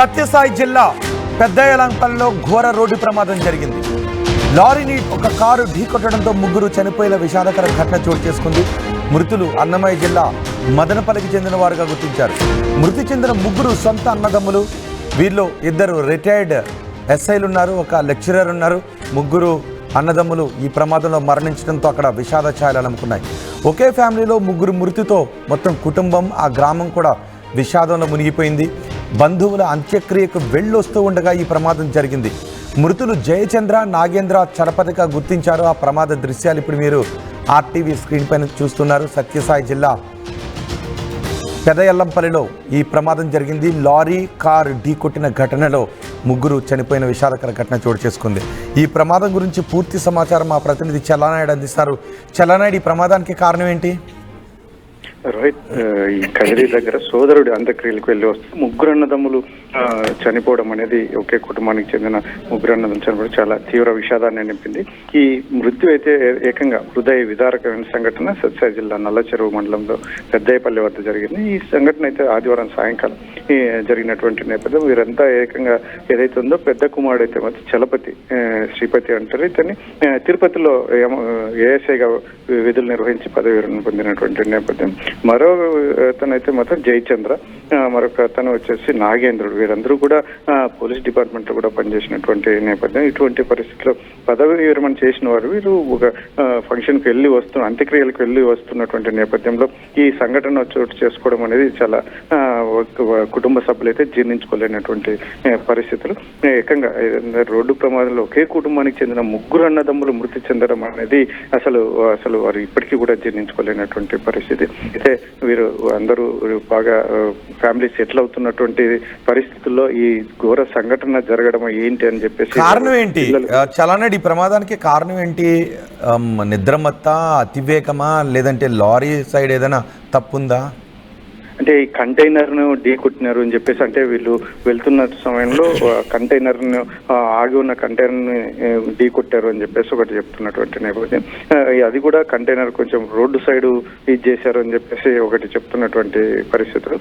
సత్యసాయి జిల్లా పెద్దయలంపల్లిలో ఘోర రోడ్డు ప్రమాదం జరిగింది. లారీని ఒక కారు ఢీకొట్టడంతో ముగ్గురు చనిపోయేలా విషాదకర ఘటన చోటు చేసుకుంది. మృతులు అన్నమయ్య జిల్లా మదనపల్లికి చెందిన వారుగా గుర్తించారు. మృతి చెందిన ముగ్గురు సొంత అన్నదమ్ములు. వీరిలో ఇద్దరు రిటైర్డ్ ఎస్ఐలు ఉన్నారు, ఒక లెక్చరర్ ఉన్నారు. ముగ్గురు అన్నదమ్ములు ఈ ప్రమాదంలో మరణించడంతో అక్కడ విషాద ఛాయలు అలుముకున్నాయి. ఒకే ఫ్యామిలీలో ముగ్గురు మృతితో మొత్తం కుటుంబం, ఆ గ్రామం కూడా విషాదంలో మునిగిపోయింది. బంధువుల అంత్యక్రియకు వెళ్ళొస్తూ ఉండగా ఈ ప్రమాదం జరిగింది. మృతులు జయచంద్ర, నాగేంద్ర చరపతిగా గుర్తించారు. ఆ ప్రమాద దృశ్యాలు ఇప్పుడు మీరు ఆర్టీవీ స్క్రీన్ పైన చూస్తున్నారు. సత్యసాయి జిల్లా పెదయల్లంపల్లిలో ఈ ప్రమాదం జరిగింది. లారీ కారు ఢీకొట్టిన ఘటనలో ముగ్గురు చనిపోయిన విషాదకర ఘటన చోటు చేసుకుంది. ఈ ప్రమాదం గురించి పూర్తి సమాచారం మా ప్రతినిధి చల్లానాయుడు అందిస్తారు. చల్లానాయుడు, ఈ ప్రమాదానికి కారణం ఏంటి? రోహిత్, ఈ కదిరి దగ్గర సోదరుడు అంత్యక్రియలకు వెళ్ళి వస్తూ ముగ్గురు అన్నదమ్ములు చనిపోవడం అనేది ఒకే కుటుంబానికి చెందిన ముగ్గురు అన్నదమ్ములు చనిపోవడం చాలా తీవ్ర విషాదాన్ని నింపింది. ఈ మృత్యు అయితే ఏకంగా హృదయ విదారకమైన సంఘటన సత్యసాయి జిల్లా నల్లచెరువు మండలంలో పెద్దయ్యపల్లి వద్ద జరిగింది. ఈ సంఘటన అయితే ఆదివారం సాయంకాలం జరిగినటువంటి నేపథ్యం. వీరంతా ఏకంగా ఏదైతే ఉందో పెద్ద కుమారుడు అయితే మాత్రం చలపతి, శ్రీపతి అంటారు. ఇతన్ని తిరుపతిలో ఏఎస్ఐగా విధులు నిర్వహించి పదవి విరమణ పొందినటువంటి నేపథ్యం. మరో అతనైతే మాత్రం జయచంద్ర, మరొక అతను వచ్చేసి నాగేంద్రుడు. వీరందరూ కూడా పోలీస్ డిపార్ట్మెంట్ లో కూడా పనిచేసినటువంటి నేపథ్యం. ఇటువంటి పరిస్థితుల్లో పదవి విరమణ చేసిన వారు వీరు ఒక ఫంక్షన్ కి వెళ్ళి అంత్యక్రియలకు వెళ్ళి వస్తున్నటువంటి నేపథ్యంలో ఈ సంఘటన చోటు చేసుకోవడం అనేది చాలా కుటుంబ సభ్యులైతే జీర్ణించుకోలేనటువంటి పరిస్థితులు. ఏకంగా రోడ్డు ప్రమాదంలో ఒకే కుటుంబానికి చెందిన ముగ్గురు అన్నదమ్ములు మృతి చెందడం అనేది అసలు వారు ఇప్పటికీ కూడా జీర్ణించుకోలేనటువంటి పరిస్థితి. అయితే వీరు అందరూ బాగా ఫ్యామిలీ సెటిల్ అవుతున్నటువంటి పరిస్థితుల్లో ఈ ఘోర సంఘటన జరగడం ఏంటి అని చెప్పేసి కారణం ఏంటి? చలనాడు, ఈ ప్రమాదానికి కారణం ఏంటి? నిద్రమత్త, అతివేగమా, లేదంటే లారీ సైడ్ ఏదైనా తప్పుందా? అంటే ఈ కంటైనర్ ను ఢీ కొట్టినారు అని చెప్పేసి, అంటే వీళ్ళు వెళ్తున్న సమయంలో కంటైనర్ ను ఆగి ఉన్న కంటైనర్ ని ఢీ కొట్టారు అని చెప్పేసి ఒకటి చెప్తున్నటువంటి నేపథ్యం. అది కూడా కంటైనర్ కొంచెం రోడ్డు సైడ్ ఇది చేశారు అని చెప్పేసి ఒకటి చెప్తున్నటువంటి పరిస్థితులు.